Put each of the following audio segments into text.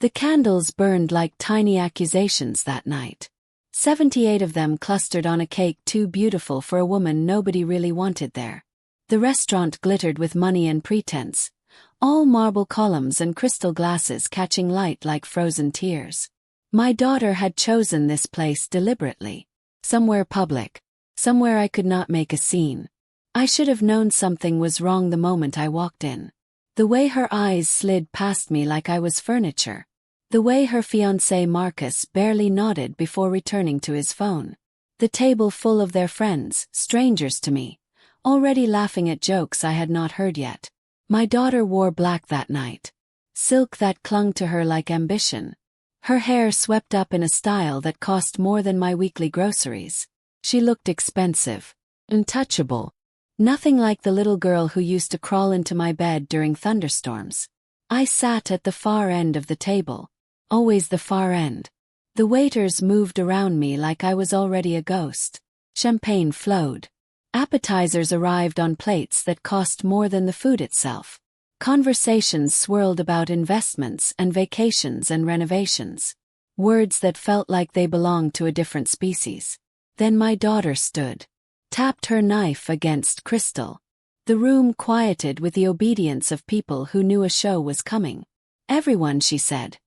The candles burned like tiny accusations that night. 78 of them clustered on a cake too beautiful for a woman nobody really wanted there. The restaurant glittered with money and pretense, all marble columns and crystal glasses catching light like frozen tears. My daughter had chosen this place deliberately. Somewhere public. Somewhere I could not make a scene. I should have known something was wrong the moment I walked in. The way her eyes slid past me like I was furniture. The way her fiancé Marcus barely nodded before returning to his phone. The table full of their friends, strangers to me, already laughing at jokes I had not heard yet. My daughter wore black that night. Silk that clung to her like ambition. Her hair swept up in a style that cost more than my weekly groceries. She looked expensive. Untouchable. Nothing like the little girl who used to crawl into my bed during thunderstorms. I sat at the far end of the table. Always the far end. The waiters moved around me like I was already a ghost. Champagne flowed. Appetizers arrived on plates that cost more than the food itself. Conversations swirled about investments and vacations and renovations. Words that felt like they belonged to a different species. Then my daughter stood. Tapped her knife against crystal. The room quieted with the obedience of people who knew a show was coming. Everyone, she said.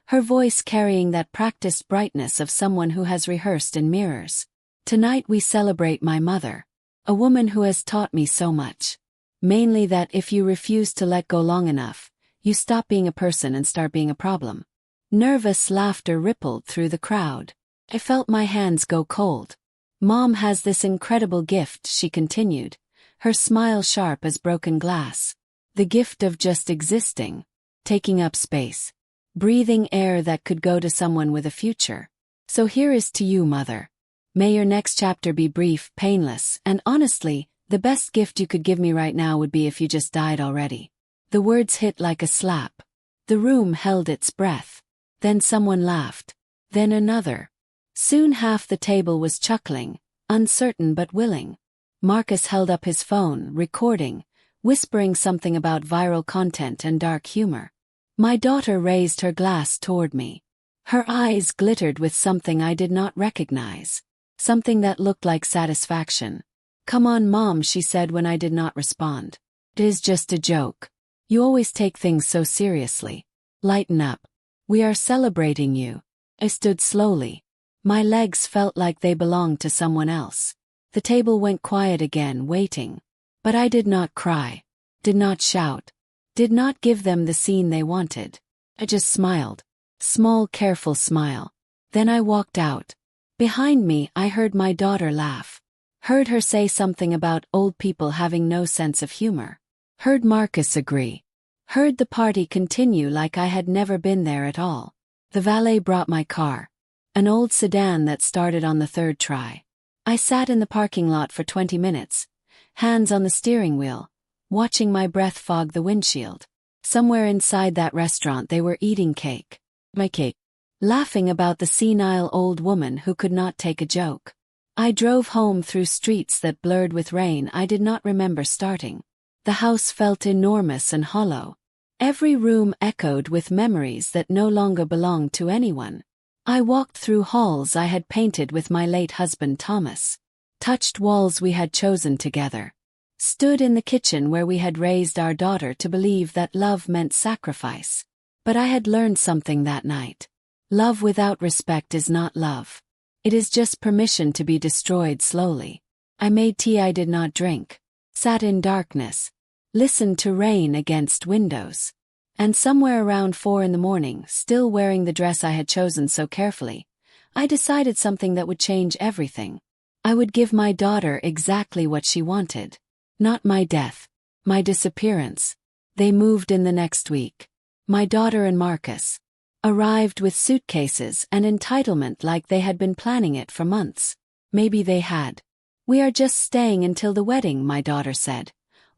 Her voice carrying that practiced brightness of someone who has rehearsed in mirrors. Tonight we celebrate my mother. A woman who has taught me so much. Mainly that if you refuse to let go long enough, you stop being a person and start being a problem. Nervous laughter rippled through the crowd. I felt my hands go cold. Mom has this incredible gift, she continued, her smile sharp as broken glass. The gift of just existing. Taking up space. Breathing air that could go to someone with a future. So here is to you, mother. May your next chapter be brief, painless, and honestly, the best gift you could give me right now would be if you just died already. The words hit like a slap. The room held its breath. Then someone laughed. Then another. Soon half the table was chuckling, uncertain but willing. Marcus held up his phone, recording, whispering something about viral content and dark humor. My daughter raised her glass toward me. Her eyes glittered with something I did not recognize. Something that looked like satisfaction. Come on, Mom, she said when I did not respond. It is just a joke. You always take things so seriously. Lighten up. We are celebrating you. I stood slowly. My legs felt like they belonged to someone else. The table went quiet again, waiting. But I did not cry. Did not shout. Did not give them the scene they wanted. I just smiled. Small, careful smile. Then I walked out. Behind me, I heard my daughter laugh. Heard her say something about old people having no sense of humor. Heard Marcus agree. Heard the party continue like I had never been there at all. The valet brought my car. An old sedan that started on the third try. I sat in the parking lot for 20 minutes, hands on the steering wheel, watching my breath fog the windshield. Somewhere inside that restaurant they were eating cake. My cake. Laughing about the senile old woman who could not take a joke. I drove home through streets that blurred with rain I did not remember starting. The house felt enormous and hollow. Every room echoed with memories that no longer belonged to anyone. I walked through halls I had painted with my late husband Thomas. Touched walls we had chosen together. Stood in the kitchen where we had raised our daughter to believe that love meant sacrifice. But I had learned something that night. Love without respect is not love. It is just permission to be destroyed slowly. I made tea I did not drink. Sat in darkness. Listened to rain against windows. And somewhere around 4 in the morning, still wearing the dress I had chosen so carefully, I decided something that would change everything. I would give my daughter exactly what she wanted. Not my death. My disappearance. They moved in the next week. My daughter and Marcus arrived with suitcases and entitlement like they had been planning it for months. Maybe they had. We are just staying until the wedding, my daughter said,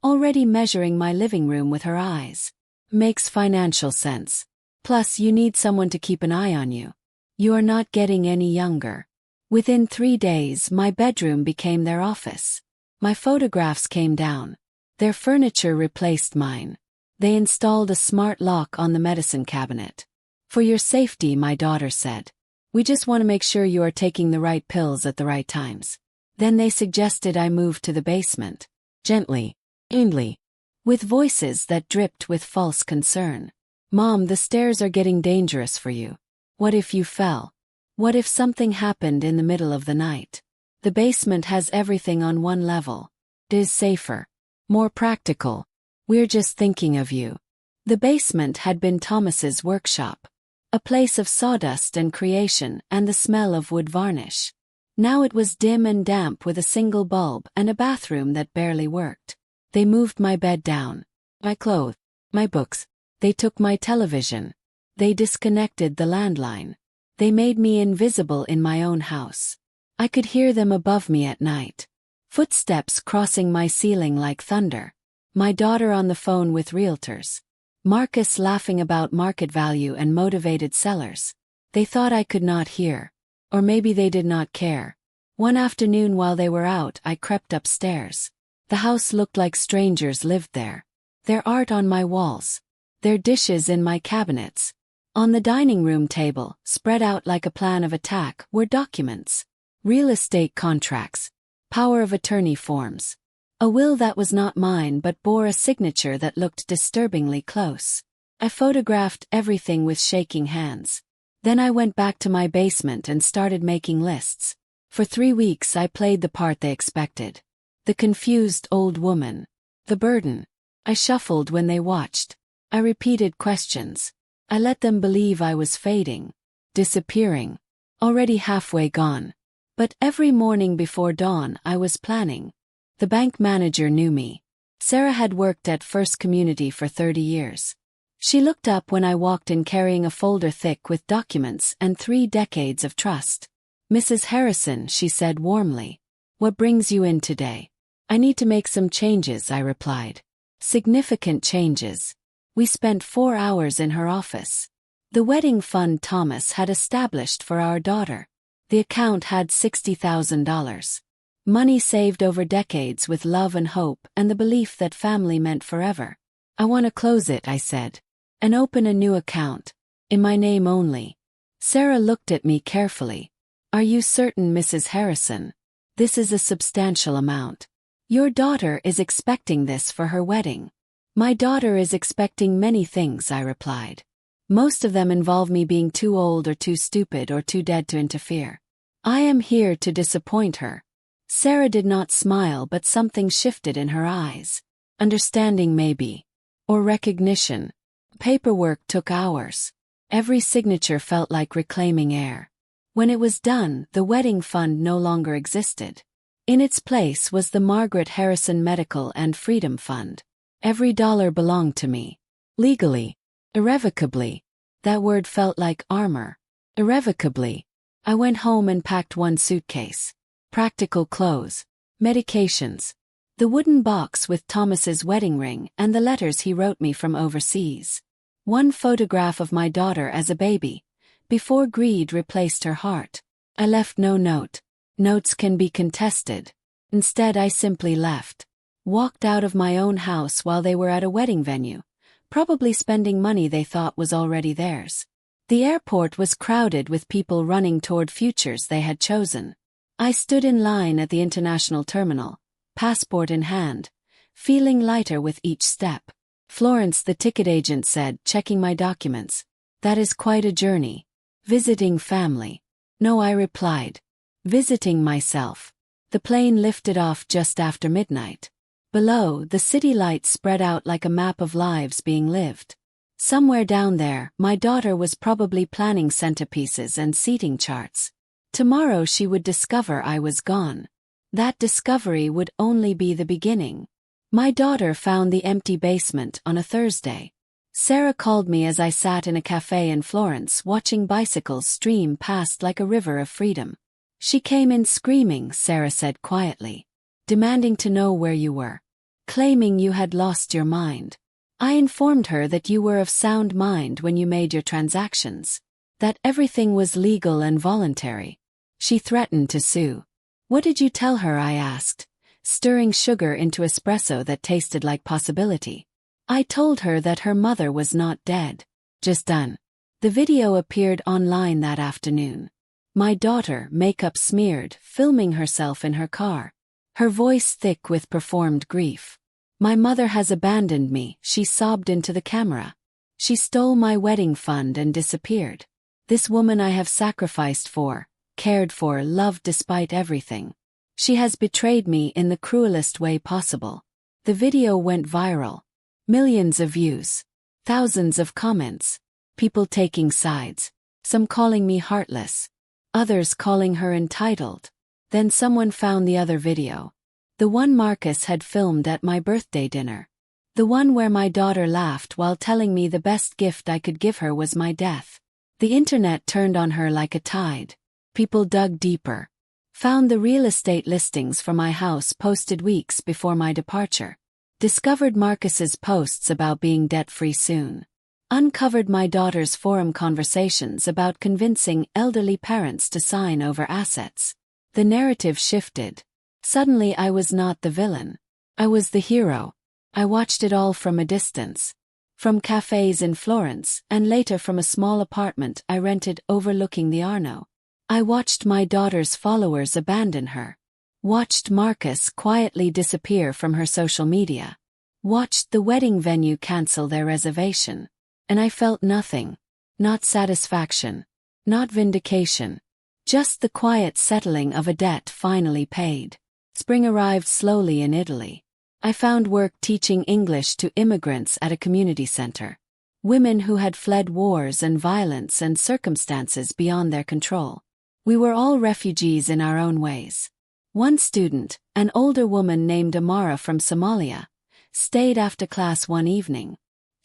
already measuring my living room with her eyes. Makes financial sense. Plus, you need someone to keep an eye on you. You are not getting any younger. Within 3 days, my bedroom became their office. My photographs came down. Their furniture replaced mine. They installed a smart lock on the medicine cabinet. For your safety, my daughter said. We just want to make sure you are taking the right pills at the right times. Then they suggested I move to the basement. Gently, kindly, with voices that dripped with false concern. Mom, the stairs are getting dangerous for you. What if you fell? What if something happened in the middle of the night? The basement has everything on one level. It is safer, more practical. We're just thinking of you. The basement had been Thomas's workshop, a place of sawdust and creation and the smell of wood varnish. Now it was dim and damp with a single bulb and a bathroom that barely worked. They moved my bed down, my clothes, my books. They took my television. They disconnected the landline. They made me invisible in my own house. I could hear them above me at night. Footsteps crossing my ceiling like thunder. My daughter on the phone with realtors. Marcus laughing about market value and motivated sellers. They thought I could not hear. Or maybe they did not care. One afternoon while they were out, I crept upstairs. The house looked like strangers lived there. Their art on my walls. Their dishes in my cabinets. On the dining room table, spread out like a plan of attack, were documents. Real estate contracts. Power of attorney forms. A will that was not mine but bore a signature that looked disturbingly close. I photographed everything with shaking hands. Then I went back to my basement and started making lists. For 3 weeks I played the part they expected. The confused old woman. The burden. I shuffled when they watched. I repeated questions. I let them believe I was fading. Disappearing. Already halfway gone. But every morning before dawn I was planning. The bank manager knew me. Sarah had worked at First Community for 30 years. She looked up when I walked in carrying a folder thick with documents and 3 decades of trust. Mrs. Harrison, she said warmly. What brings you in today? I need to make some changes, I replied. Significant changes. We spent 4 hours in her office. The wedding fund Thomas had established for our daughter. The account had $60,000. Money saved over decades with love and hope and the belief that family meant forever. I want to close it, I said. And open a new account. In my name only. Sarah looked at me carefully. Are you certain, Mrs. Harrison? This is a substantial amount. Your daughter is expecting this for her wedding. My daughter is expecting many things, I replied. Most of them involve me being too old or too stupid or too dead to interfere. I am here to disappoint her. Sarah did not smile, but something shifted in her eyes. Understanding maybe. Or recognition. Paperwork took hours. Every signature felt like reclaiming air. When it was done, the wedding fund no longer existed. In its place was the Margaret Harrison Medical and Freedom Fund. Every dollar belonged to me. Legally. Irrevocably. That word felt like armor. Irrevocably. I went home and packed 1 suitcase. Practical clothes. Medications. The wooden box with Thomas's wedding ring and the letters he wrote me from overseas. 1 photograph of my daughter as a baby. Before greed replaced her heart. I left no note. Notes can be contested. Instead I simply left. Walked out of my own house while they were at a wedding venue. Probably spending money they thought was already theirs. The airport was crowded with people running toward futures they had chosen. I stood in line at the international terminal, passport in hand, feeling lighter with each step. Florence, the ticket agent said, checking my documents. That is quite a journey. Visiting family. No, I replied. Visiting myself. The plane lifted off just after midnight. Below, the city lights spread out like a map of lives being lived. Somewhere down there, my daughter was probably planning centerpieces and seating charts. Tomorrow she would discover I was gone. That discovery would only be the beginning. My daughter found the empty basement on a Thursday. Sarah called me as I sat in a cafe in Florence watching bicycles stream past like a river of freedom. She came in screaming, Sarah said quietly. Demanding to know where you were. Claiming you had lost your mind. I informed her that you were of sound mind when you made your transactions. That everything was legal and voluntary. She threatened to sue. What did you tell her? I asked, stirring sugar into espresso that tasted like possibility. I told her that her mother was not dead. Just done. The video appeared online that afternoon. My daughter, makeup smeared, filming herself in her car. Her voice thick with performed grief. "My mother has abandoned me," she sobbed into the camera. "She stole my wedding fund and disappeared. This woman I have sacrificed for, cared for, loved despite everything. She has betrayed me in the cruelest way possible." The video went viral. Millions of views. Thousands of comments. People taking sides. Some calling me heartless. Others calling her entitled. Then someone found the other video. The one Marcus had filmed at my birthday dinner. The one where my daughter laughed while telling me the best gift I could give her was my death. The internet turned on her like a tide. People dug deeper. Found the real estate listings for my house posted weeks before my departure. Discovered Marcus's posts about being debt-free soon. Uncovered my daughter's forum conversations about convincing elderly parents to sign over assets. The narrative shifted. Suddenly I was not the villain. I was the hero. I watched it all from a distance. From cafes in Florence, and later from a small apartment I rented overlooking the Arno. I watched my daughter's followers abandon her. Watched Marcus quietly disappear from her social media. Watched the wedding venue cancel their reservation. And I felt nothing. Not satisfaction. Not vindication. Just the quiet settling of a debt finally paid. Spring arrived slowly in Italy. I found work teaching English to immigrants at a community center. Women who had fled wars and violence and circumstances beyond their control. We were all refugees in our own ways. One student, an older woman named Amara from Somalia, stayed after class one evening.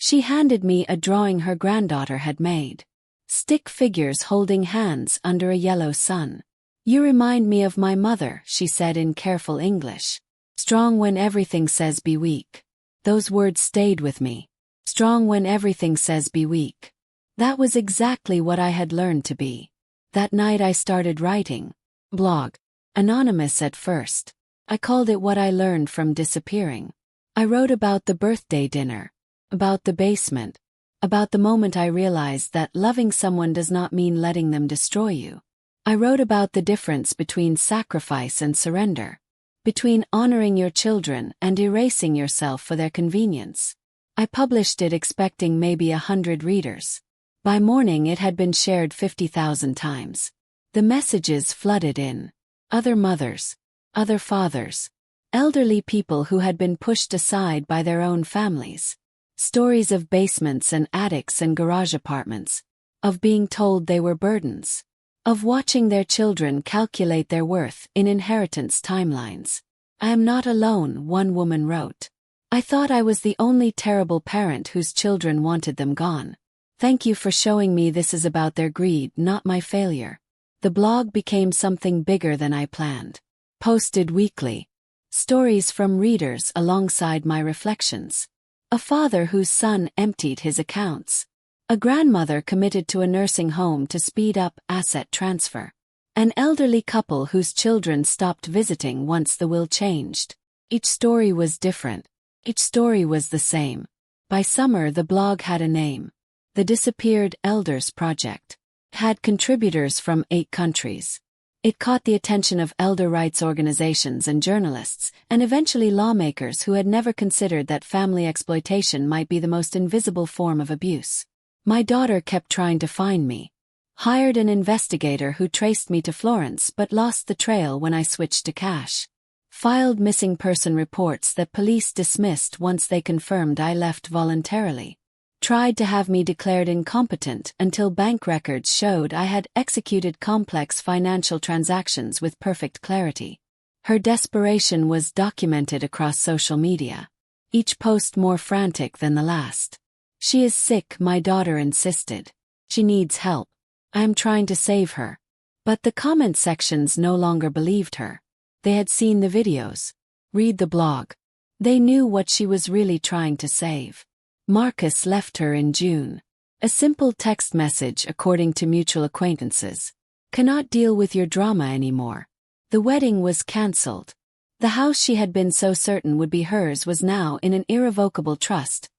She handed me a drawing her granddaughter had made. Stick figures holding hands under a yellow sun. "You remind me of my mother," she said in careful English. "Strong when everything says be weak." Those words stayed with me. Strong when everything says be weak. That was exactly what I had learned to be. That night I started writing. Blog. Anonymous at first. I called it What I Learned from Disappearing. I wrote about the birthday dinner. About the basement. About the moment I realized that loving someone does not mean letting them destroy you. I wrote about the difference between sacrifice and surrender. Between honoring your children and erasing yourself for their convenience. I published it expecting maybe 100 readers. By morning it had been shared 50,000 times. The messages flooded in. Other mothers. Other fathers. Elderly people who had been pushed aside by their own families. Stories of basements and attics and garage apartments. Of being told they were burdens. Of watching their children calculate their worth in inheritance timelines. "I am not alone," one woman wrote. "I thought I was the only terrible parent whose children wanted them gone. Thank you for showing me this is about their greed, not my failure." The blog became something bigger than I planned. Posted weekly. Stories from readers alongside my reflections. A father whose son emptied his accounts. A grandmother committed to a nursing home to speed up asset transfer. An elderly couple whose children stopped visiting once the will changed. Each story was different. Each story was the same. By summer the blog had a name. The Disappeared Elders Project. It had contributors from 8 countries. It caught the attention of elder rights organizations and journalists, and eventually lawmakers who had never considered that family exploitation might be the most invisible form of abuse. My daughter kept trying to find me. Hired an investigator who traced me to Florence but lost the trail when I switched to cash. Filed missing person reports that police dismissed once they confirmed I left voluntarily. Tried to have me declared incompetent until bank records showed I had executed complex financial transactions with perfect clarity. Her desperation was documented across social media. Each post more frantic than the last. "She is sick," my daughter insisted. "She needs help. I am trying to save her." But the comment sections no longer believed her. They had seen the videos. Read the blog. They knew what she was really trying to save. Marcus left her in June. A simple text message according to mutual acquaintances. "Cannot deal with your drama anymore." The wedding was cancelled. The house she had been so certain would be hers was now in an irrevocable trust.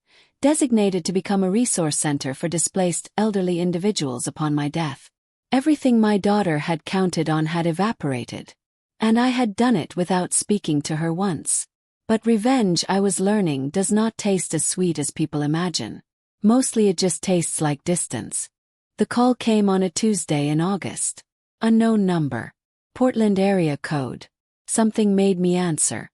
designated to become a resource center for displaced elderly individuals upon my death. Everything my daughter had counted on had evaporated. And I had done it without speaking to her once. But revenge, I was learning, does not taste as sweet as people imagine. Mostly it just tastes like distance. The call came on a Tuesday in August. Unknown number. Portland area code. Something made me answer.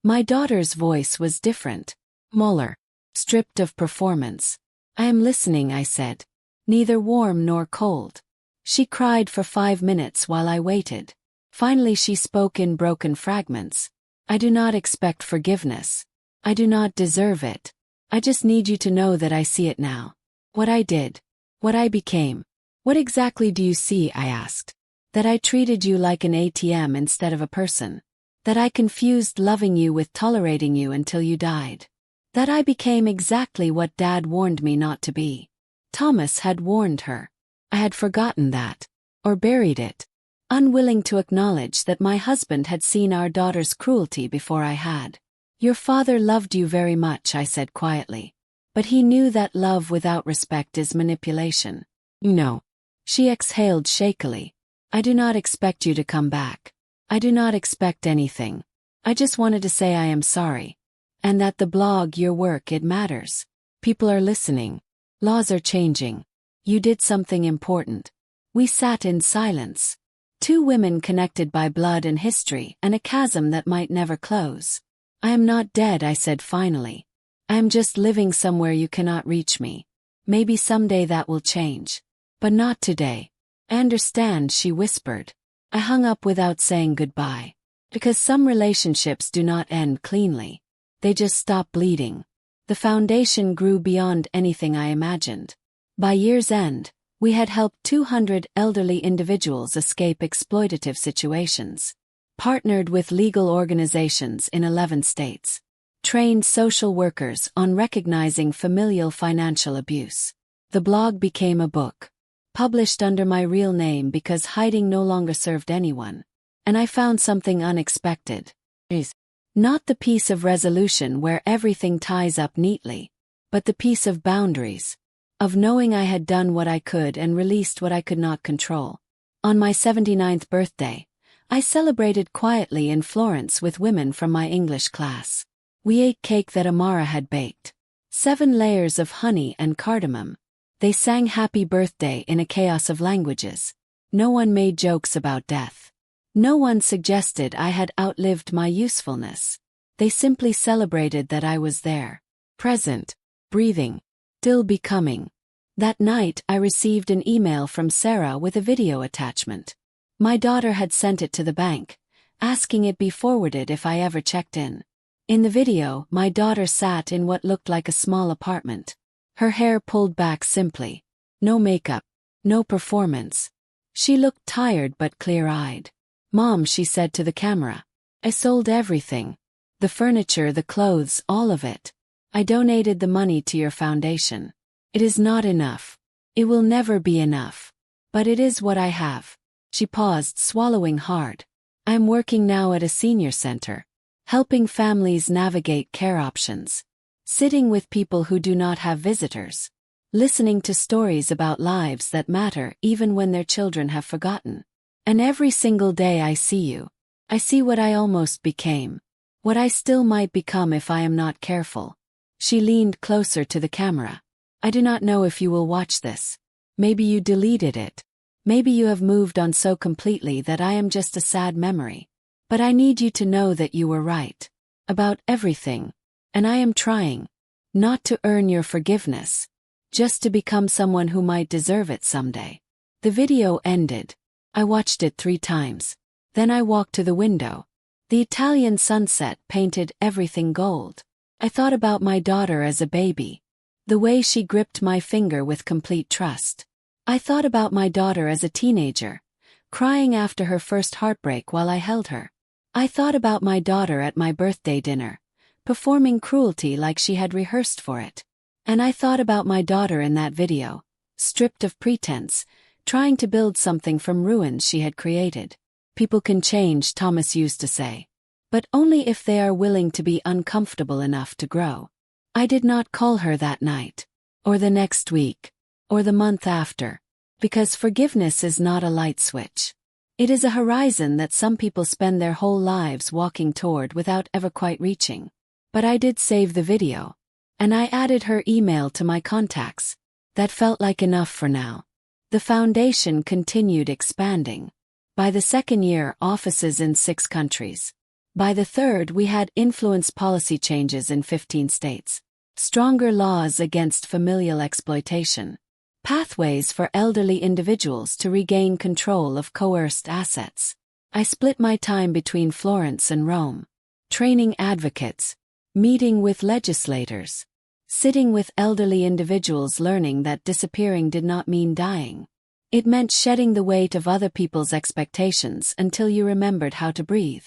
My daughter's voice was different. Muller. Stripped of performance. I am listening, I said. Neither warm nor cold. She cried for 5 minutes while I waited. Finally she spoke in broken fragments. I do not expect forgiveness. I do not deserve it. I just need you to know that I see it now. What I did. What I became. What exactly do you see, I asked. That I treated you like an ATM instead of a person. That I confused loving you with tolerating you until you died. That I became exactly what Dad warned me not to be. Thomas had warned her. I had forgotten that. Or buried it. Unwilling to acknowledge that my husband had seen our daughter's cruelty before I had. Your father loved you very much, I said quietly. But he knew that love without respect is manipulation. No. She exhaled shakily. I do not expect you to come back. I do not expect anything. I just wanted to say I am sorry. And that the blog, your work, it matters. People are listening. Laws are changing. You did something important. We sat in silence. Two women connected by blood and history, and a chasm that might never close. I am not dead, I said finally. I am just living somewhere you cannot reach me. Maybe someday that will change. But not today. I understand, she whispered. I hung up without saying goodbye. Because some relationships do not end cleanly. They just stop bleeding. The foundation grew beyond anything I imagined. By year's end, we had helped 200 elderly individuals escape exploitative situations, partnered with legal organizations in 11 states, trained social workers on recognizing familial financial abuse. The blog became a book, published under my real name because hiding no longer served anyone. And I found something unexpected. Not the piece of resolution where everything ties up neatly, but the piece of boundaries. Of knowing I had done what I could and released what I could not control. On my 79th birthday, I celebrated quietly in Florence with women from my English class. We ate cake that Amara had baked. 7 layers of honey and cardamom. They sang happy birthday in a chaos of languages. No one made jokes about death. No one suggested I had outlived my usefulness. They simply celebrated that I was there. Present. Breathing. Still becoming. That night I received an email from Sarah with a video attachment. My daughter had sent it to the bank, asking it be forwarded if I ever checked in. In the video, my daughter sat in what looked like a small apartment. Her hair pulled back simply. No makeup. No performance. She looked tired but clear-eyed. Mom, she said to the camera. I sold everything. The furniture, the clothes, all of it. I donated the money to your foundation. It is not enough. It will never be enough. But it is what I have. She paused, swallowing hard. I am working now at a senior center, helping families navigate care options, sitting with people who do not have visitors, listening to stories about lives that matter even when their children have forgotten. And every single day I see you. I see what I almost became. What I still might become if I am not careful. She leaned closer to the camera. I do not know if you will watch this. Maybe you deleted it. Maybe you have moved on so completely that I am just a sad memory. But I need you to know that you were right. About everything. And I am trying. Not to earn your forgiveness. Just to become someone who might deserve it someday. The video ended. I watched it 3 times. Then I walked to the window. The Italian sunset painted everything gold. I thought about my daughter as a baby. The way she gripped my finger with complete trust. I thought about my daughter as a teenager, crying after her first heartbreak while I held her. I thought about my daughter at my birthday dinner, performing cruelty like she had rehearsed for it. And I thought about my daughter in that video, stripped of pretense, trying to build something from ruins she had created. People can change, Thomas used to say. But only if they are willing to be uncomfortable enough to grow. I did not call her that night, or the next week, or the month after, because forgiveness is not a light switch. It is a horizon that some people spend their whole lives walking toward without ever quite reaching. But I did save the video, and I added her email to my contacts. That felt like enough for now. The foundation continued expanding. By the second year, offices in 6 countries. By the third, we had influence policy changes in 15 states. Stronger laws against familial exploitation. Pathways for elderly individuals to regain control of coerced assets. I split my time between Florence and Rome. Training advocates. Meeting with legislators. Sitting with elderly individuals, learning that disappearing did not mean dying. It meant shedding the weight of other people's expectations until you remembered how to breathe.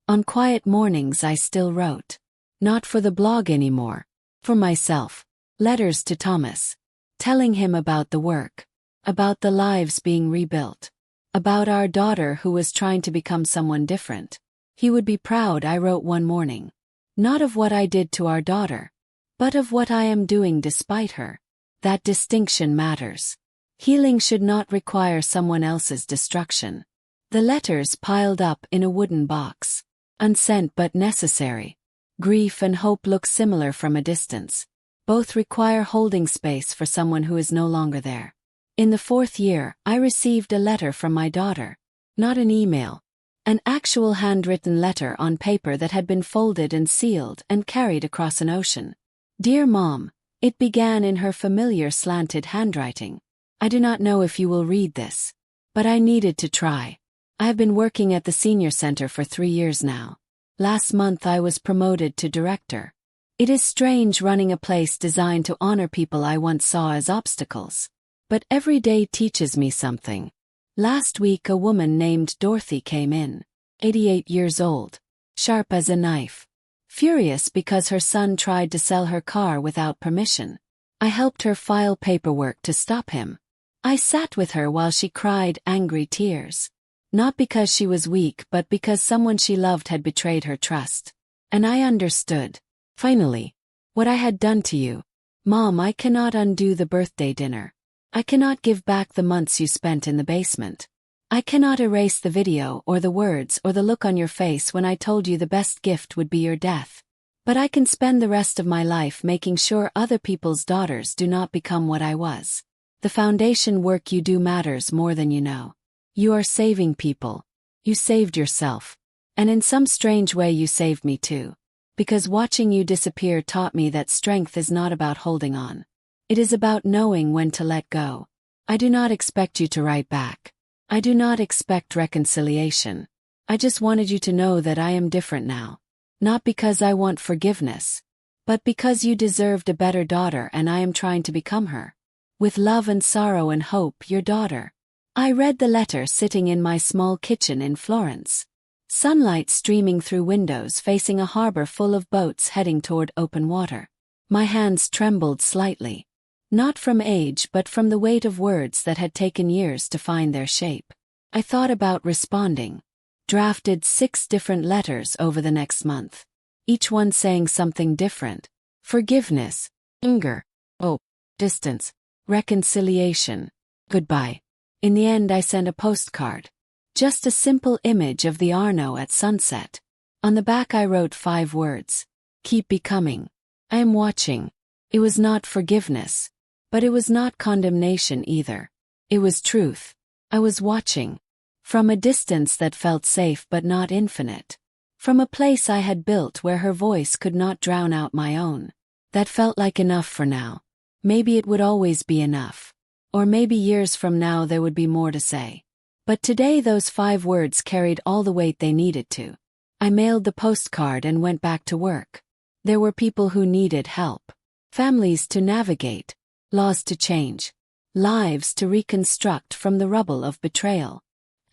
On quiet mornings I still wrote. Not for the blog anymore. For myself. Letters to Thomas. Telling him about the work. About the lives being rebuilt. About our daughter who was trying to become someone different. He would be proud, I wrote one morning. Not of what I did to our daughter, but of what I am doing despite her. That distinction matters. Healing should not require someone else's destruction. The letters piled up in a wooden box. Unsent but necessary. Grief and hope look similar from a distance. Both require holding space for someone who is no longer there. In the 4th year, I received a letter from my daughter. Not an email. An actual handwritten letter on paper that had been folded and sealed and carried across an ocean. Dear Mom, it began in her familiar slanted handwriting. I do not know if you will read this, but I needed to try. I have been working at the senior center for 3 years now. Last month I was promoted to director. It is strange running a place designed to honor people I once saw as obstacles. But every day teaches me something. Last week a woman named Dorothy came in, 88 years old, sharp as a knife. Furious because her son tried to sell her car without permission. I helped her file paperwork to stop him. I sat with her while she cried angry tears. Not because she was weak but because someone she loved had betrayed her trust. And I understood. Finally. What I had done to you. Mom, I cannot undo the birthday dinner. I cannot give back the months you spent in the basement. I cannot erase the video or the words or the look on your face when I told you the best gift would be your death. But I can spend the rest of my life making sure other people's daughters do not become what I was. The foundation work you do matters more than you know. You are saving people. You saved yourself. And in some strange way you saved me too. Because watching you disappear taught me that strength is not about holding on. It is about knowing when to let go. I do not expect you to write back. I do not expect reconciliation. I just wanted you to know that I am different now. Not because I want forgiveness, but because you deserved a better daughter and I am trying to become her. With love and sorrow and hope, your daughter. I read the letter sitting in my small kitchen in Florence. Sunlight streaming through windows facing a harbor full of boats heading toward open water. My hands trembled slightly. Not from age but from the weight of words that had taken years to find their shape. I thought about responding. Drafted 6 different letters over the next month. Each one saying something different. Forgiveness. Anger. Hope. Distance. Reconciliation. Goodbye. In the end I sent a postcard. Just a simple image of the Arno at sunset. On the back I wrote 5 words. Keep becoming. I am watching. It was not forgiveness. But it was not condemnation either. It was truth. I was watching. From a distance that felt safe but not infinite. From a place I had built where her voice could not drown out my own. That felt like enough for now. Maybe it would always be enough. Or maybe years from now there would be more to say. But today those 5 words carried all the weight they needed to. I mailed the postcard and went back to work. There were people who needed help. Families to navigate. Laws to change. Lives to reconstruct from the rubble of betrayal.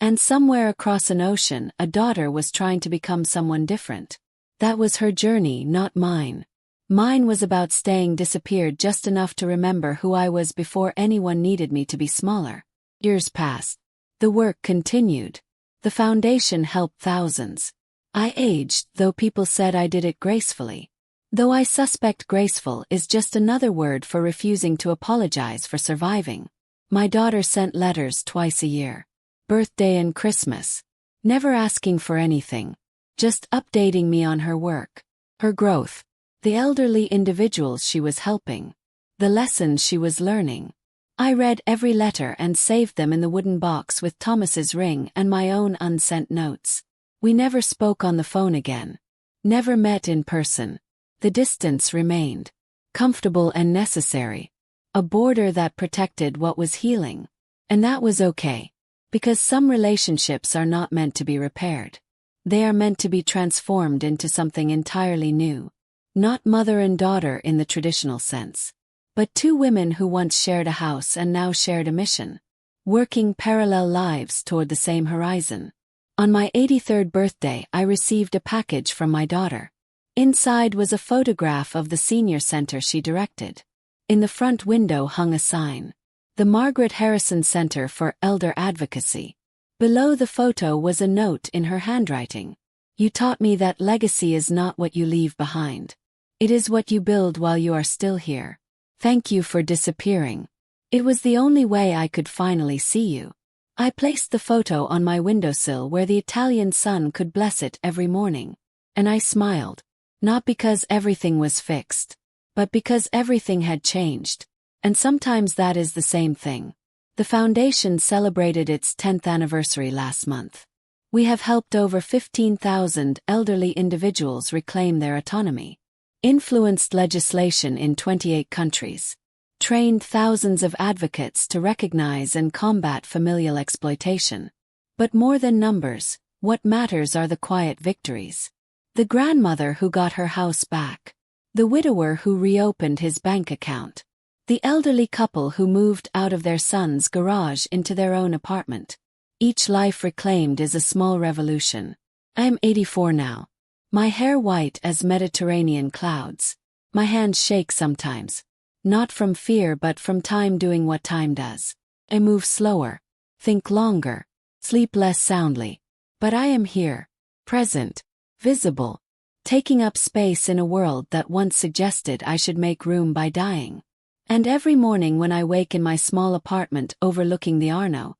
And somewhere across an ocean, a daughter was trying to become someone different. That was her journey, not mine. Mine was about staying disappeared just enough to remember who I was before anyone needed me to be smaller. Years passed. The work continued. The foundation helped thousands. I aged, though people said I did it gracefully. Though I suspect graceful is just another word for refusing to apologize for surviving. My daughter sent letters twice a year. Birthday and Christmas. Never asking for anything. Just updating me on her work. Her growth. The elderly individuals she was helping. The lessons she was learning. I read every letter and saved them in the wooden box with Thomas's ring and my own unsent notes. We never spoke on the phone again. Never met in person. The distance remained. Comfortable and necessary. A border that protected what was healing. And that was okay. Because some relationships are not meant to be repaired. They are meant to be transformed into something entirely new. Not mother and daughter in the traditional sense. But two women who once shared a house and now shared a mission. Working parallel lives toward the same horizon. On my 83rd birthday, I received a package from my daughter. Inside was a photograph of the senior center she directed. In the front window hung a sign. The Margaret Harrison Center for Elder Advocacy. Below the photo was a note in her handwriting. You taught me that legacy is not what you leave behind. It is what you build while you are still here. Thank you for disappearing. It was the only way I could finally see you. I placed the photo on my windowsill where the Italian sun could bless it every morning. And I smiled. Not because everything was fixed. But because everything had changed. And sometimes that is the same thing. The foundation celebrated its 10th anniversary last month. We have helped over 15,000 elderly individuals reclaim their autonomy. Influenced legislation in 28 countries. Trained thousands of advocates to recognize and combat familial exploitation. But more than numbers, what matters are the quiet victories. The grandmother who got her house back. The widower who reopened his bank account. The elderly couple who moved out of their son's garage into their own apartment. Each life reclaimed is a small revolution. I am 84 now. My hair white as Mediterranean clouds. My hands shake sometimes. Not from fear but from time doing what time does. I move slower. Think longer. Sleep less soundly. But I am here. Present. Visible. Taking up space in a world that once suggested I should make room by dying. And every morning when I wake in my small apartment overlooking the Arno,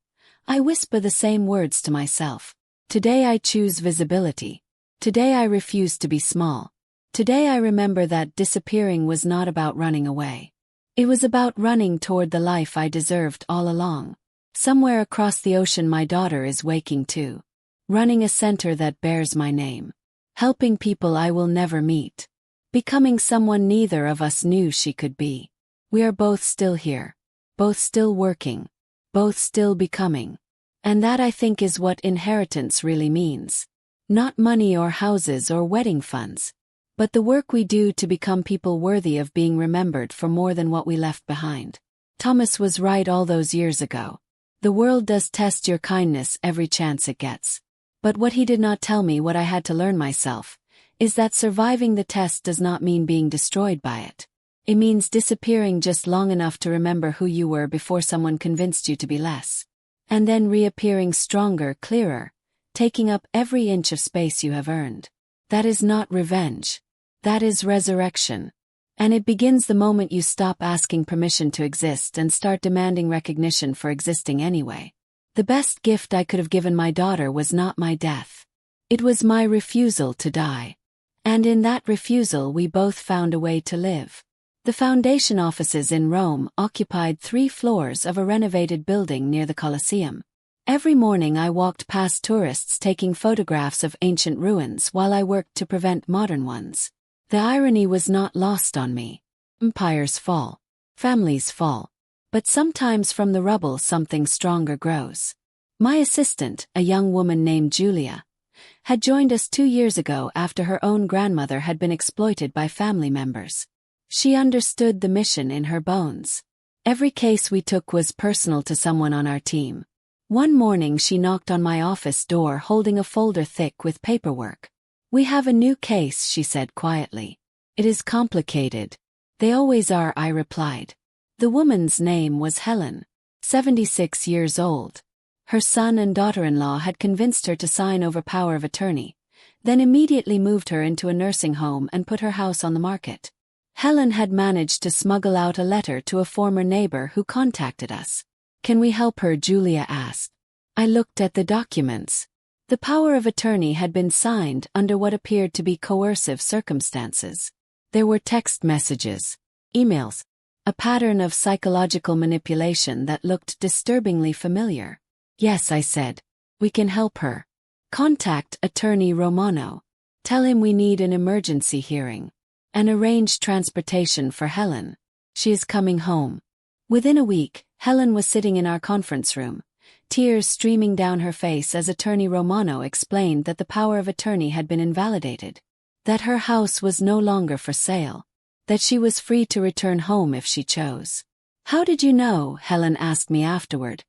I whisper the same words to myself. Today I choose visibility. Today I refuse to be small. Today I remember that disappearing was not about running away. It was about running toward the life I deserved all along. Somewhere across the ocean my daughter is waking too. Running a center that bears my name. Helping people I will never meet. Becoming someone neither of us knew she could be. We are both still here. Both still working. Both still becoming. And that I think is what inheritance really means. Not money or houses or wedding funds. But the work we do to become people worthy of being remembered for more than what we left behind. Thomas was right all those years ago. The world does test your kindness every chance it gets. But what he did not tell me, what I had to learn myself, is that surviving the test does not mean being destroyed by it. It means disappearing just long enough to remember who you were before someone convinced you to be less. And then reappearing stronger, clearer, taking up every inch of space you have earned. That is not revenge. That is resurrection. And it begins the moment you stop asking permission to exist and start demanding recognition for existing anyway. The best gift I could have given my daughter was not my death. It was my refusal to die. And in that refusal we both found a way to live. The foundation offices in Rome occupied 3 floors of a renovated building near the Colosseum. Every morning I walked past tourists taking photographs of ancient ruins while I worked to prevent modern ones. The irony was not lost on me. Empires fall. Families fall. But sometimes from the rubble something stronger grows. My assistant, a young woman named Julia, had joined us 2 years ago after her own grandmother had been exploited by family members. She understood the mission in her bones. Every case we took was personal to someone on our team. One morning she knocked on my office door holding a folder thick with paperwork. "We have a new case," she said quietly. "It is complicated." "They always are," I replied. The woman's name was Helen, 76 years old. Her son and daughter-in-law had convinced her to sign over power of attorney, then immediately moved her into a nursing home and put her house on the market. Helen had managed to smuggle out a letter to a former neighbor who contacted us. "Can we help her?" Julia asked. I looked at the documents. The power of attorney had been signed under what appeared to be coercive circumstances. There were text messages, emails, a pattern of psychological manipulation that looked disturbingly familiar. "Yes," I said. "We can help her. Contact Attorney Romano. Tell him we need an emergency hearing. And arrange transportation for Helen. She is coming home." Within a week, Helen was sitting in our conference room, tears streaming down her face as Attorney Romano explained that the power of attorney had been invalidated, that her house was no longer for sale, that she was free to return home if she chose. "How did you know?" Helen asked me afterward,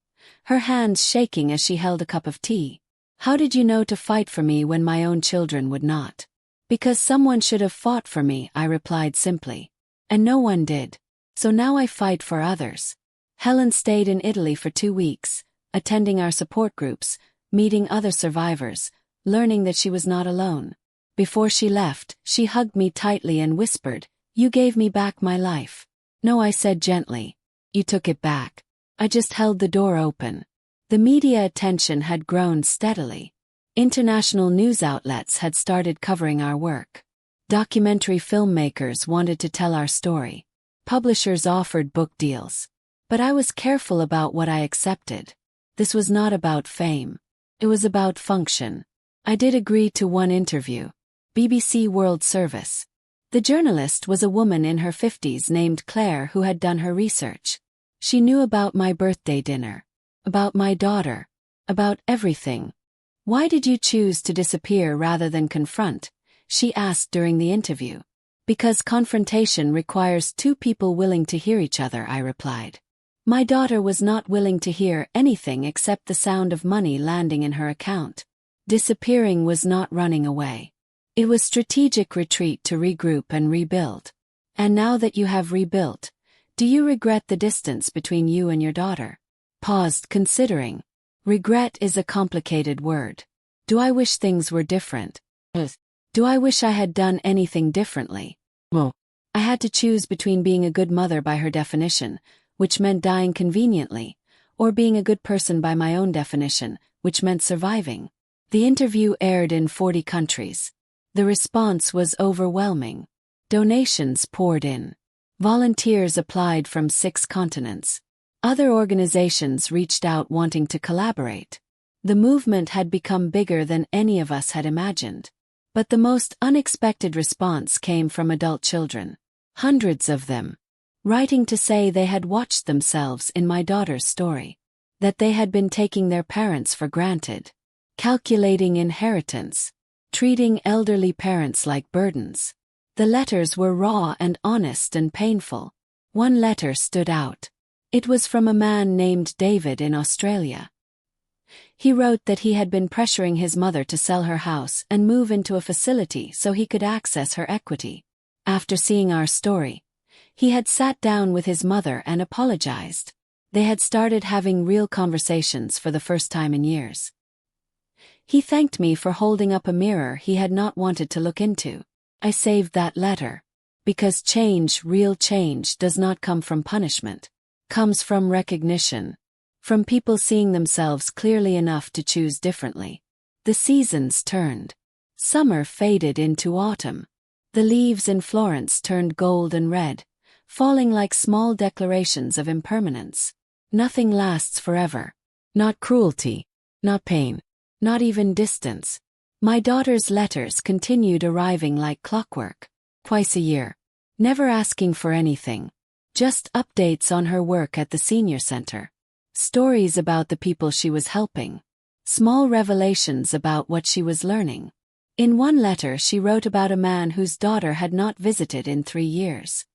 her hands shaking as she held a cup of tea. "How did you know to fight for me when my own children would not?" "Because someone should have fought for me," I replied simply. "And no one did. So now I fight for others." Helen stayed in Italy for 2 weeks, attending our support groups, meeting other survivors, learning that she was not alone. Before she left, she hugged me tightly and whispered, "You gave me back my life." "No," I said gently. "You took it back. I just held the door open." The media attention had grown steadily. International news outlets had started covering our work. Documentary filmmakers wanted to tell our story. Publishers offered book deals. But I was careful about what I accepted. This was not about fame. It was about function. I did agree to one interview. BBC World Service. The journalist was a woman in her 50s named Claire who had done her research. She knew about my birthday dinner, about my daughter, about everything. "Why did you choose to disappear rather than confront?" she asked during the interview. "Because confrontation requires two people willing to hear each other," I replied. My daughter was not willing to hear anything except the sound of money landing in her account. Disappearing was not running away. It was strategic retreat to regroup and rebuild. "And now that you have rebuilt, do you regret the distance between you and your daughter?" Paused, considering. Regret is a complicated word. Do I wish things were different? Do I wish I had done anything differently? Well, I had to choose between being a good mother by her definition, which meant dying conveniently, or being a good person by my own definition, which meant surviving. The interview aired in 40 countries. The response was overwhelming. Donations poured in. Volunteers applied from 6 continents. Other organizations reached out wanting to collaborate. The movement had become bigger than any of us had imagined. But the most unexpected response came from adult children. Hundreds of them. Writing to say they had watched themselves in my daughter's story. That they had been taking their parents for granted. Calculating inheritance. Treating elderly parents like burdens. The letters were raw and honest and painful. One letter stood out. It was from a man named David in Australia. He wrote that he had been pressuring his mother to sell her house and move into a facility so he could access her equity. After seeing our story, he had sat down with his mother and apologized. They had started having real conversations for the first time in years. He thanked me for holding up a mirror he had not wanted to look into. I saved that letter. Because change, real change, does not come from punishment. Comes from recognition. From people seeing themselves clearly enough to choose differently. The seasons turned. Summer faded into autumn. The leaves in Florence turned gold and red, falling like small declarations of impermanence. Nothing lasts forever. Not cruelty. Not pain. Not even distance. My daughter's letters continued arriving like clockwork. Twice a year. Never asking for anything. Just updates on her work at the senior center. Stories about the people she was helping. Small revelations about what she was learning. In one letter she wrote about a man whose daughter had not visited in 3 years.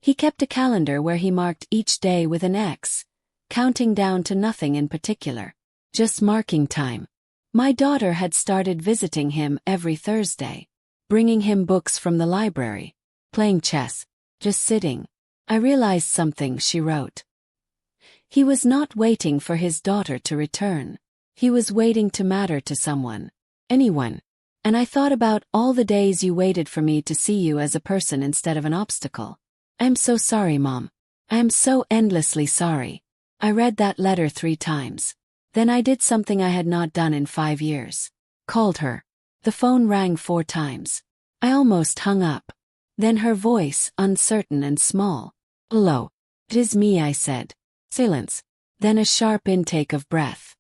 He kept a calendar where he marked each day with an X, counting down to nothing in particular. Just marking time. My daughter had started visiting him every Thursday. Bringing him books from the library. Playing chess. Just sitting. I realized something, she wrote. He was not waiting for his daughter to return. He was waiting to matter to someone. Anyone. And I thought about all the days you waited for me to see you as a person instead of an obstacle. I'm so sorry, Mom. I am so endlessly sorry. I read that letter 3 times. Then I did something I had not done in 5 years. Called her. The phone rang 4 times. I almost hung up. Then her voice, uncertain and small. Hello. It is me, I said. Silence. Then a sharp intake of breath.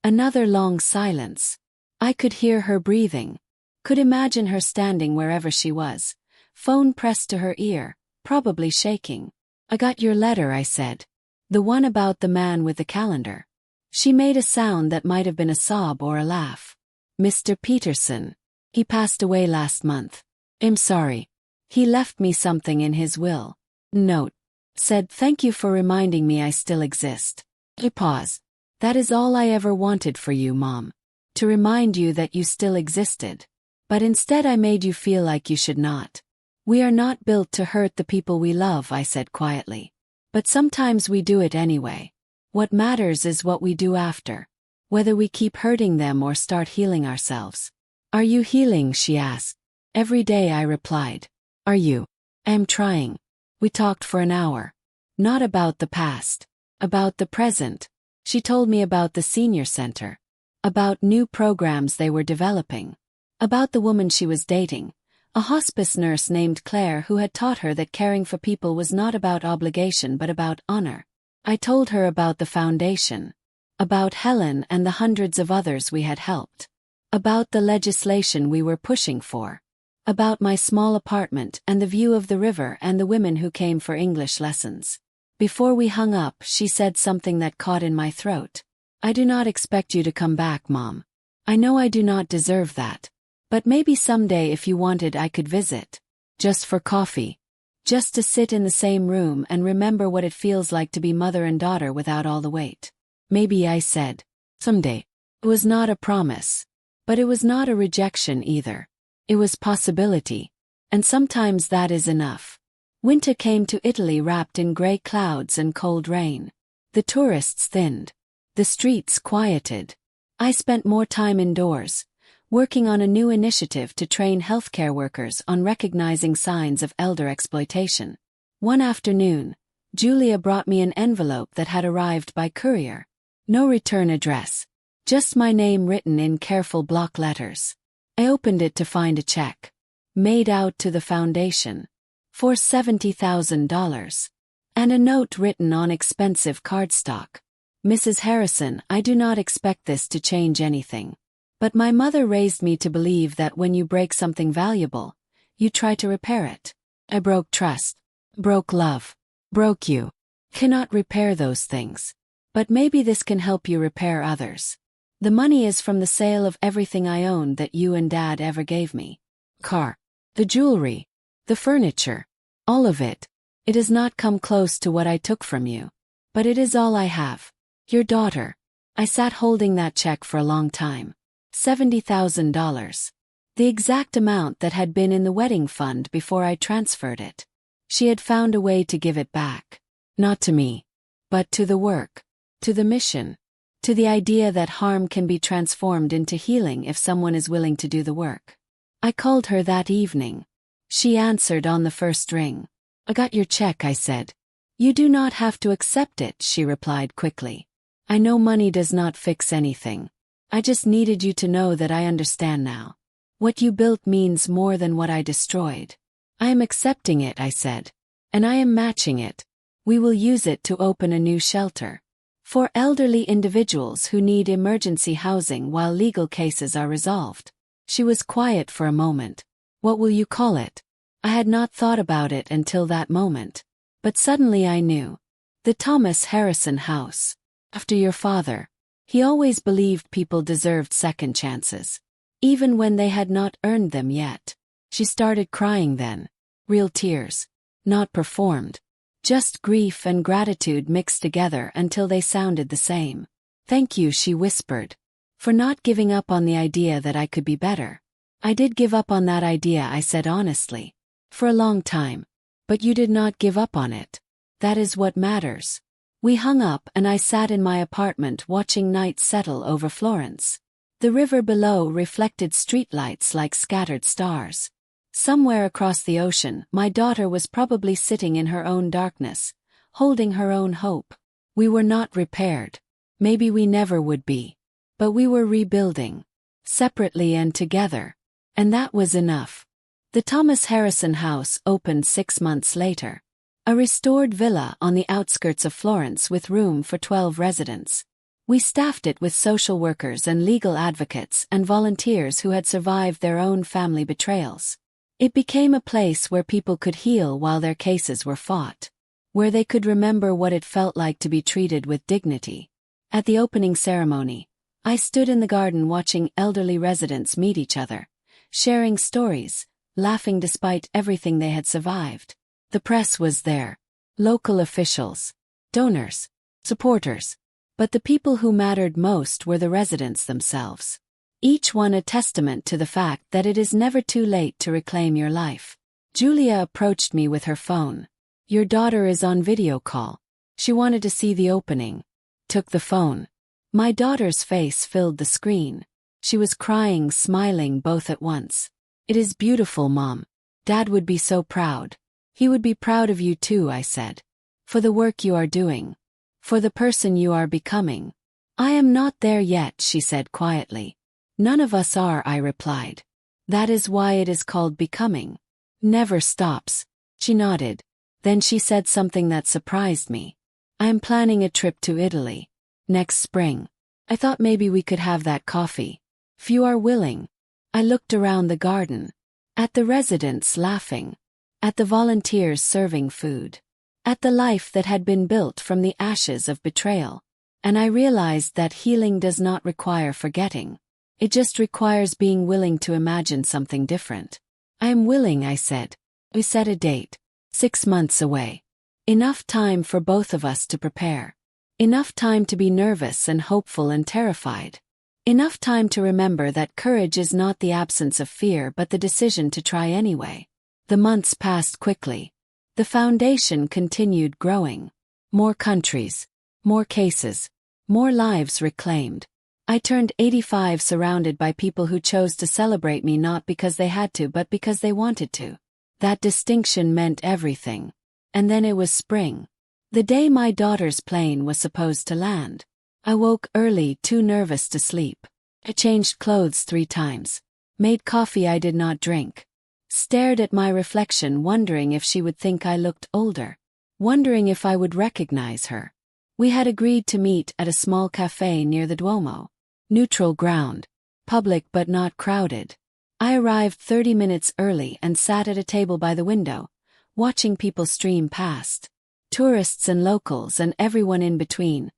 Another long silence. I could hear her breathing. Could imagine her standing wherever she was. Phone pressed to her ear, probably shaking. I got your letter, I said. The one about the man with the calendar. She made a sound that might have been a sob or a laugh. Mr. Peterson. He passed away last month. I'm sorry. He left me something in his will. Note. Said thank you for reminding me I still exist. He paused. That is all I ever wanted for you, Mom. To remind you that you still existed. But instead I made you feel like you should not. We are not built to hurt the people we love, I said quietly. But sometimes we do it anyway. What matters is what we do after. Whether we keep hurting them or start healing ourselves. Are you healing? She asked. Every day, I replied. Are you? I am trying. We talked for an hour. Not about the past. About the present. She told me about the senior center. About new programs they were developing. About the woman she was dating. A hospice nurse named Claire who had taught her that caring for people was not about obligation but about honor. I told her about the foundation. About Helen and the hundreds of others we had helped. About the legislation we were pushing for. About my small apartment and the view of the river and the women who came for English lessons. Before we hung up, she said something that caught in my throat. I do not expect you to come back, Mom. I know I do not deserve that. But maybe someday if you wanted I could visit. Just for coffee. Just to sit in the same room and remember what it feels like to be mother and daughter without all the weight. Maybe, I said. Someday. It was not a promise. But it was not a rejection either. It was possibility. And sometimes that is enough. Winter came to Italy wrapped in gray clouds and cold rain. The tourists thinned. The streets quieted. I spent more time indoors, working on a new initiative to train healthcare workers on recognizing signs of elder exploitation. One afternoon, Julia brought me an envelope that had arrived by courier. No return address. Just my name written in careful block letters. I opened it to find a check. Made out to the foundation. For $70,000. And a note written on expensive cardstock. Mrs. Harrison, I do not expect this to change anything. But my mother raised me to believe that when you break something valuable, you try to repair it. I broke trust. Broke love. Broke you. Cannot repair those things. But maybe this can help you repair others. The money is from the sale of everything I owned that you and Dad ever gave me. Car. The jewelry. The furniture. All of it. It does not come close to what I took from you. But it is all I have. Your daughter. I sat holding that check for a long time. $70,000. The exact amount that had been in the wedding fund before I transferred it. She had found a way to give it back. Not to me. But to the work. To the mission. To the idea that harm can be transformed into healing if someone is willing to do the work. I called her that evening. She answered on the first ring. I got your check, I said. You do not have to accept it, she replied quickly. I know money does not fix anything. I just needed you to know that I understand now. What you built means more than what I destroyed. I am accepting it, I said. And I am matching it. We will use it to open a new shelter. For elderly individuals who need emergency housing while legal cases are resolved. She was quiet for a moment. What will you call it? I had not thought about it until that moment. But suddenly I knew. The Thomas Harrison House. After your father. He always believed people deserved second chances. Even when they had not earned them yet. She started crying then. Real tears. Not performed. Just grief and gratitude mixed together until they sounded the same. Thank you, she whispered. For not giving up on the idea that I could be better. I did give up on that idea, I said honestly. For a long time. But you did not give up on it. That is what matters. We hung up and I sat in my apartment watching night settle over Florence. The river below reflected streetlights like scattered stars. Somewhere across the ocean, my daughter was probably sitting in her own darkness, holding her own hope. We were not repaired. Maybe we never would be. But we were rebuilding. Separately and together. And that was enough. The Thomas Harrison House opened 6 months later. A restored villa on the outskirts of Florence with room for 12 residents. We staffed it with social workers and legal advocates and volunteers who had survived their own family betrayals. It became a place where people could heal while their cases were fought. Where they could remember what it felt like to be treated with dignity. At the opening ceremony, I stood in the garden watching elderly residents meet each other, sharing stories, laughing despite everything they had survived. The press was there. Local officials. Donors. Supporters. But the people who mattered most were the residents themselves. Each one a testament to the fact that it is never too late to reclaim your life. Julia approached me with her phone. "Your daughter is on video call. She wanted to see the opening." Took the phone. My daughter's face filled the screen. She was crying, smiling both at once. "It is beautiful, Mom. Dad would be so proud." "He would be proud of you too," I said. "For the work you are doing. For the person you are becoming." "I am not there yet," she said quietly. "None of us are," I replied. "That is why it is called becoming. Never stops." She nodded. Then she said something that surprised me. "I am planning a trip to Italy. Next spring. I thought maybe we could have that coffee. If you are willing." I looked around the garden. At the residents laughing. At the volunteers serving food. At the life that had been built from the ashes of betrayal. And I realized that healing does not require forgetting. It just requires being willing to imagine something different. "I am willing," I said. We set a date. 6 months away. Enough time for both of us to prepare. Enough time to be nervous and hopeful and terrified. Enough time to remember that courage is not the absence of fear but the decision to try anyway. The months passed quickly. The foundation continued growing. More countries. More cases. More lives reclaimed. I turned 85 surrounded by people who chose to celebrate me not because they had to but because they wanted to. That distinction meant everything. And then it was spring. The day my daughter's plane was supposed to land. I woke early, too nervous to sleep. I changed clothes 3 times. Made coffee I did not drink. Stared at my reflection wondering if she would think I looked older. Wondering if I would recognize her. We had agreed to meet at a small cafe near the Duomo. Neutral ground. Public but not crowded. I arrived 30 minutes early and sat at a table by the window, watching people stream past. Tourists and locals and everyone in between,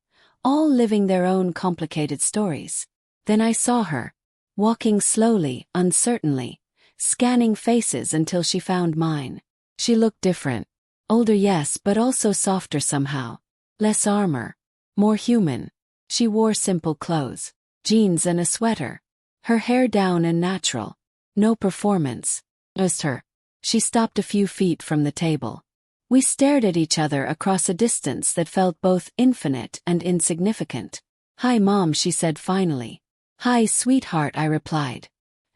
all living their own complicated stories. Then I saw her, walking slowly, uncertainly, scanning faces until she found mine. She looked different. Older, yes, but also softer somehow. Less armor. More human. She wore simple clothes. Jeans and a sweater. Her hair down and natural. No performance. Just her. She stopped a few feet from the table. We stared at each other across a distance that felt both infinite and insignificant. "Hi, Mom," she said finally. "Hi, sweetheart," I replied.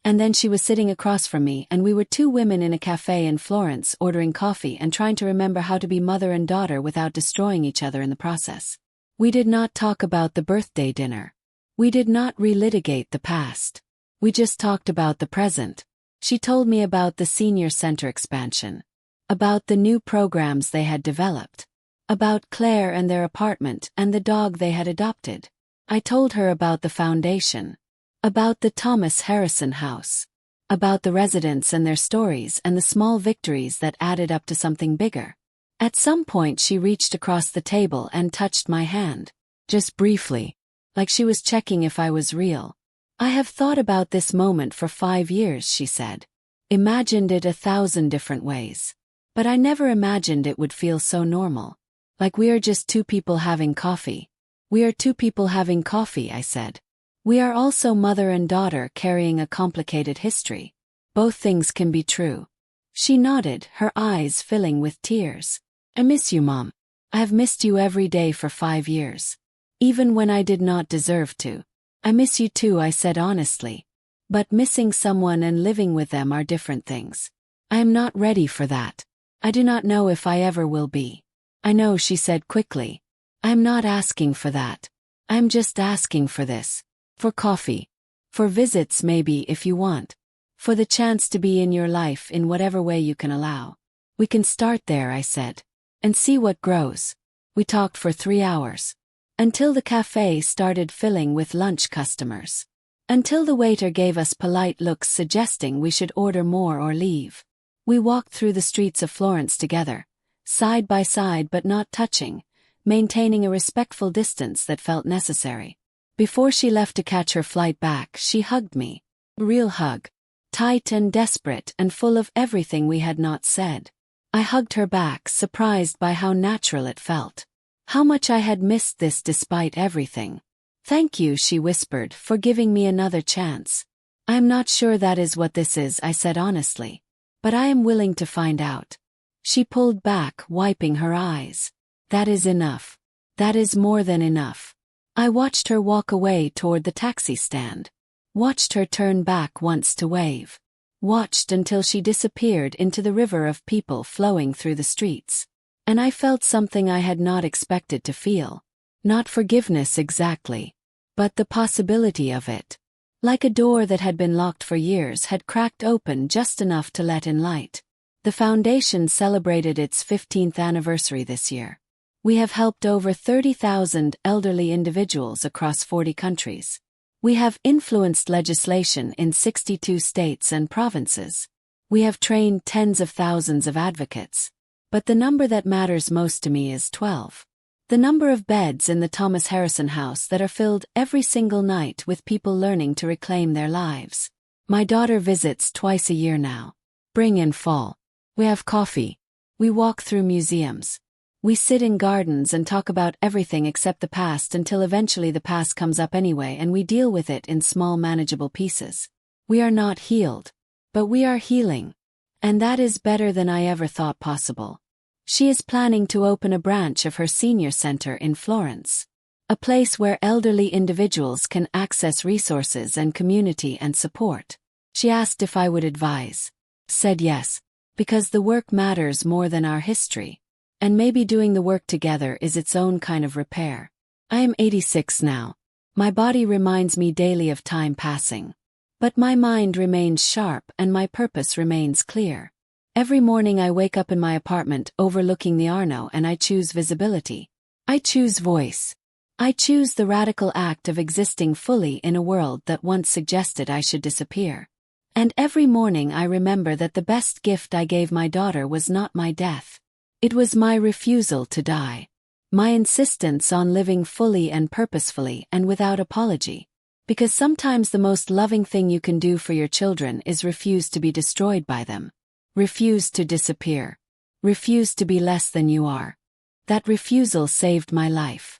And then she was sitting across from me and we were 2 women in a cafe in Florence ordering coffee and trying to remember how to be mother and daughter without destroying each other in the process. We did not talk about the birthday dinner. We did not relitigate the past. We just talked about the present. She told me about the senior center expansion. About the new programs they had developed. About Claire and their apartment and the dog they had adopted. I told her about the foundation. About the Thomas Harrison House. About the residents and their stories and the small victories that added up to something bigger. At some point she reached across the table and touched my hand. Just briefly. Like she was checking if I was real. "I have thought about this moment for 5 years," she said. "Imagined it 1,000 different ways. But I never imagined it would feel so normal. Like we are just 2 people having coffee." "We are 2 people having coffee," I said. "We are also mother and daughter carrying a complicated history. Both things can be true." She nodded, her eyes filling with tears. "I miss you, Mom. I have missed you every day for 5 years. Even when I did not deserve to. I miss you too, I said honestly. But missing someone and living with them are different things. I am not ready for that. I do not know if I ever will be. I know, she said quickly. I am not asking for that. I am just asking for this. For coffee. For visits maybe if you want. For the chance to be in your life in whatever way you can allow. We can start there, I said. And see what grows. We talked for 3 hours. Until the cafe started filling with lunch customers. Until the waiter gave us polite looks suggesting we should order more or leave. We walked through the streets of Florence together, side by side but not touching, maintaining a respectful distance that felt necessary. Before she left to catch her flight back, she hugged me. A real hug. Tight and desperate and full of everything we had not said. I hugged her back, surprised by how natural it felt. How much I had missed this despite everything. Thank you, she whispered, for giving me another chance. I am not sure that is what this is, I said honestly. But I am willing to find out. She pulled back, wiping her eyes. That is enough. That is more than enough. I watched her walk away toward the taxi stand. Watched her turn back once to wave. Watched until she disappeared into the river of people flowing through the streets. And I felt something I had not expected to feel. Not forgiveness exactly, but the possibility of it. Like a door that had been locked for years had cracked open just enough to let in light. The foundation celebrated its 15th anniversary this year. We have helped over 30,000 elderly individuals across 40 countries. We have influenced legislation in 62 states and provinces. We have trained tens of thousands of advocates. But the number that matters most to me is 12. The number of beds in the Thomas Harrison House that are filled every single night with people learning to reclaim their lives. My daughter visits twice a year now. Spring and fall. We have coffee. We walk through museums. We sit in gardens and talk about everything except the past until eventually the past comes up anyway and we deal with it in small manageable pieces. We are not healed. But we are healing. And that is better than I ever thought possible. She is planning to open a branch of her senior center in Florence. A place where elderly individuals can access resources and community and support. She asked if I would advise. Said yes. Because the work matters more than our history. And maybe doing the work together is its own kind of repair. I am 86 now. My body reminds me daily of time passing. But my mind remains sharp and my purpose remains clear. Every morning I wake up in my apartment overlooking the Arno and I choose visibility. I choose voice. I choose the radical act of existing fully in a world that once suggested I should disappear. And every morning I remember that the best gift I gave my daughter was not my death. It was my refusal to die. My insistence on living fully and purposefully and without apology. Because sometimes the most loving thing you can do for your children is refuse to be destroyed by them. Refuse to disappear. Refuse to be less than you are. That refusal saved my life.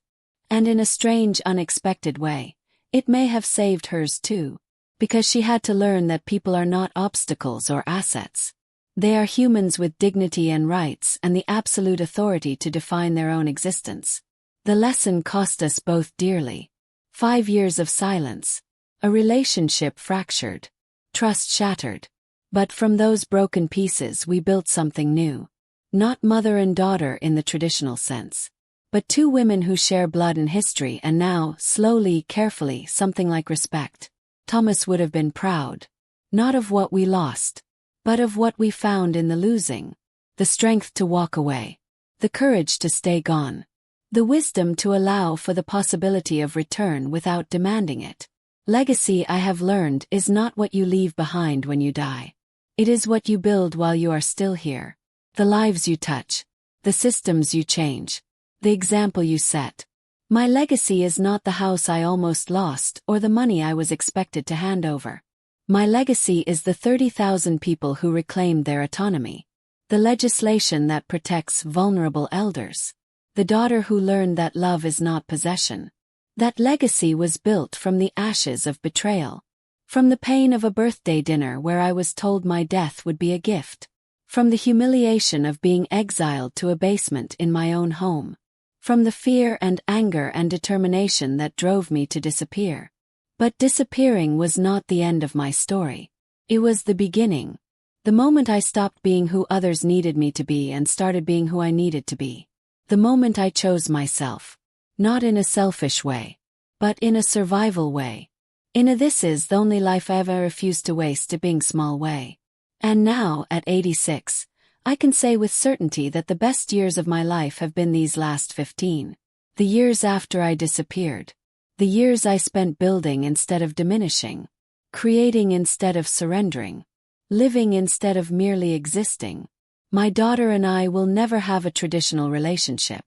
And in a strange, unexpected way, it may have saved hers too. Because she had to learn that people are not obstacles or assets. They are humans with dignity and rights and the absolute authority to define their own existence. The lesson cost us both dearly. 5 years of silence. A relationship fractured. Trust shattered. But from those broken pieces we built something new. Not mother and daughter in the traditional sense. But 2 women who share blood and history and now, slowly, carefully, something like respect. Thomas would have been proud. Not of what we lost. But of what we found in the losing. The strength to walk away. The courage to stay gone. The wisdom to allow for the possibility of return without demanding it. Legacy, I have learned, is not what you leave behind when you die. It is what you build while you are still here. The lives you touch. The systems you change. The example you set. My legacy is not the house I almost lost or the money I was expected to hand over. My legacy is the 30,000 people who reclaimed their autonomy. The legislation that protects vulnerable elders. The daughter who learned that love is not possession. That legacy was built from the ashes of betrayal. From the pain of a birthday dinner where I was told my death would be a gift. From the humiliation of being exiled to a basement in my own home. From the fear and anger and determination that drove me to disappear. But disappearing was not the end of my story. It was the beginning. The moment I stopped being who others needed me to be and started being who I needed to be. The moment I chose myself. Not in a selfish way, but in a survival way. In a this is the only life I ever refused to waste to being small way. And now, at 86, I can say with certainty that the best years of my life have been these last 15. The years after I disappeared. The years I spent building instead of diminishing. Creating instead of surrendering. Living instead of merely existing. My daughter and I will never have a traditional relationship.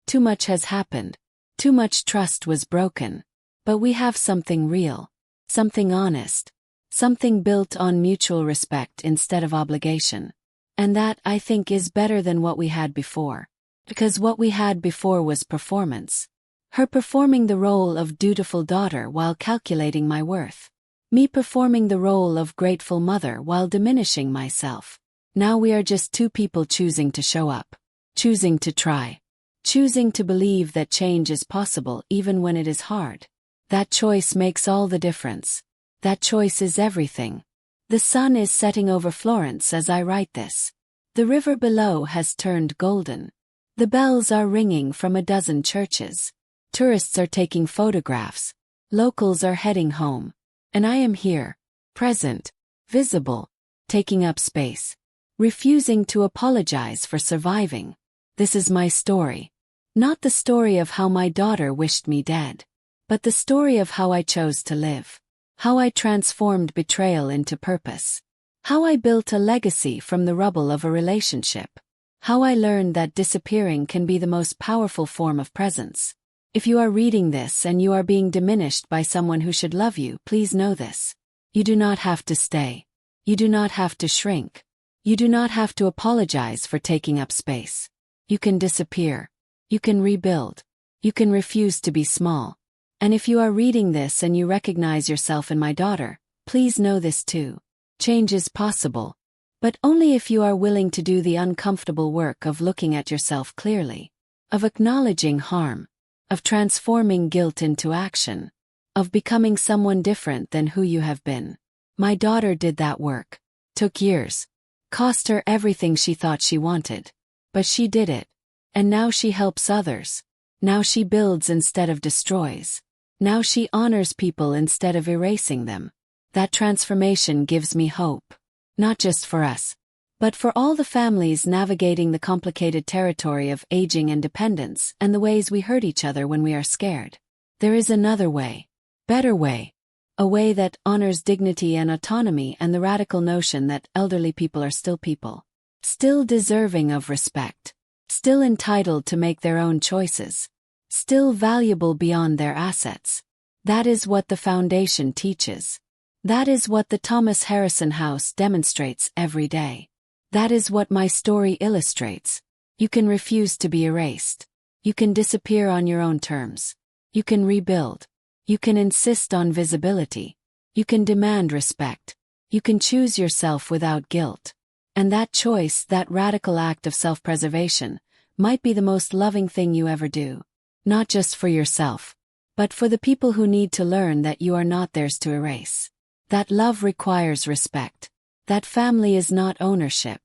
Too much has happened. Too much trust was broken. But we have something real. Something honest. Something built on mutual respect instead of obligation. And that, I think, is better than what we had before. Because what we had before was performance. Her performing the role of dutiful daughter while calculating my worth. Me performing the role of grateful mother while diminishing myself. Now we are just two people choosing to show up. Choosing to try. Choosing to believe that change is possible even when it is hard. That choice makes all the difference. That choice is everything. The sun is setting over Florence as I write this. The river below has turned golden. The bells are ringing from a dozen churches. Tourists are taking photographs. Locals are heading home. And I am here, present, visible, taking up space. Refusing to apologize for surviving. This is my story. Not the story of how my daughter wished me dead. But the story of how I chose to live. How I transformed betrayal into purpose. How I built a legacy from the rubble of a relationship. How I learned that disappearing can be the most powerful form of presence. If you are reading this and you are being diminished by someone who should love you, please know this. You do not have to stay. You do not have to shrink. You do not have to apologize for taking up space. You can disappear. You can rebuild. You can refuse to be small. And if you are reading this and you recognize yourself in my daughter, please know this too. Change is possible. But only if you are willing to do the uncomfortable work of looking at yourself clearly. Of acknowledging harm. Of transforming guilt into action. Of becoming someone different than who you have been. My daughter did that work. Took years. Cost her everything she thought she wanted. But she did it. And now she helps others. Now she builds instead of destroys. Now she honors people instead of erasing them. That transformation gives me hope. Not just for us, but for all the families navigating the complicated territory of aging and dependence and the ways we hurt each other when we are scared. There is another way. Better way. A way that honors dignity and autonomy and the radical notion that elderly people are still people. Still deserving of respect. Still entitled to make their own choices. Still valuable beyond their assets. That is what the Foundation teaches. That is what the Thomas Harrison House demonstrates every day. That is what my story illustrates. You can refuse to be erased. You can disappear on your own terms. You can rebuild. You can insist on visibility. You can demand respect. You can choose yourself without guilt. And that choice, that radical act of self-preservation, might be the most loving thing you ever do. Not just for yourself, but for the people who need to learn that you are not theirs to erase. That love requires respect. That family is not ownership.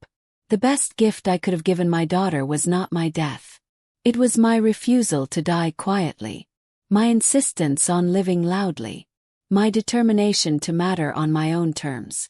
The best gift I could have given my daughter was not my death. It was my refusal to die quietly. My insistence on living loudly. My determination to matter on my own terms.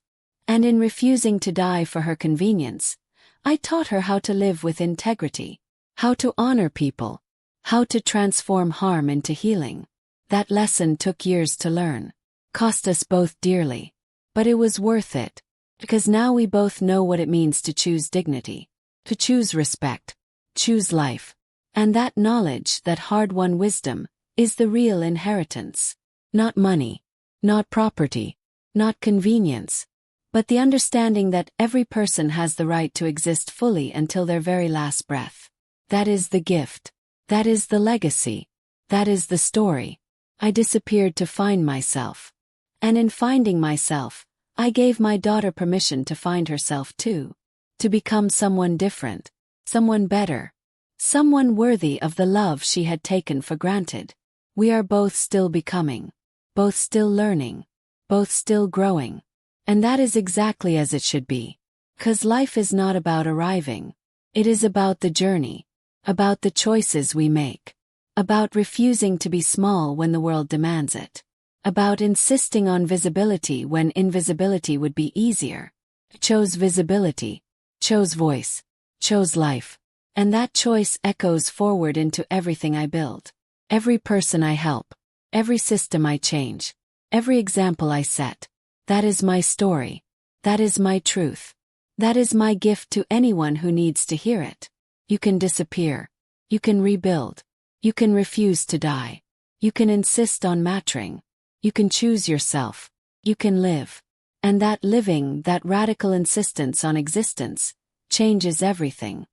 And in refusing to die for her convenience, I taught her how to live with integrity. How to honor people. How to transform harm into healing. That lesson took years to learn. Cost us both dearly. But it was worth it. Because now we both know what it means to choose dignity. To choose respect. Choose life. And that knowledge, that hard-won wisdom, is the real inheritance. Not money. Not property. Not convenience. But the understanding that every person has the right to exist fully until their very last breath. That is the gift. That is the legacy. That is the story. I disappeared to find myself. And in finding myself, I gave my daughter permission to find herself too. To become someone different. Someone better. Someone worthy of the love she had taken for granted. We are both still becoming. both still learning, both still growing. And that is exactly as it should be. 'Cause life is not about arriving. It is about the journey, about the choices we make, about refusing to be small when the world demands it, about insisting on visibility when invisibility would be easier. Chose visibility, chose voice, chose life. And that choice echoes forward into everything I build. Every person I help, every system I change, every example I set. That is my story. That is my truth. That is my gift to anyone who needs to hear it. You can disappear. You can rebuild. You can refuse to die. You can insist on mattering. You can choose yourself. You can live. And that living, that radical insistence on existence, changes everything.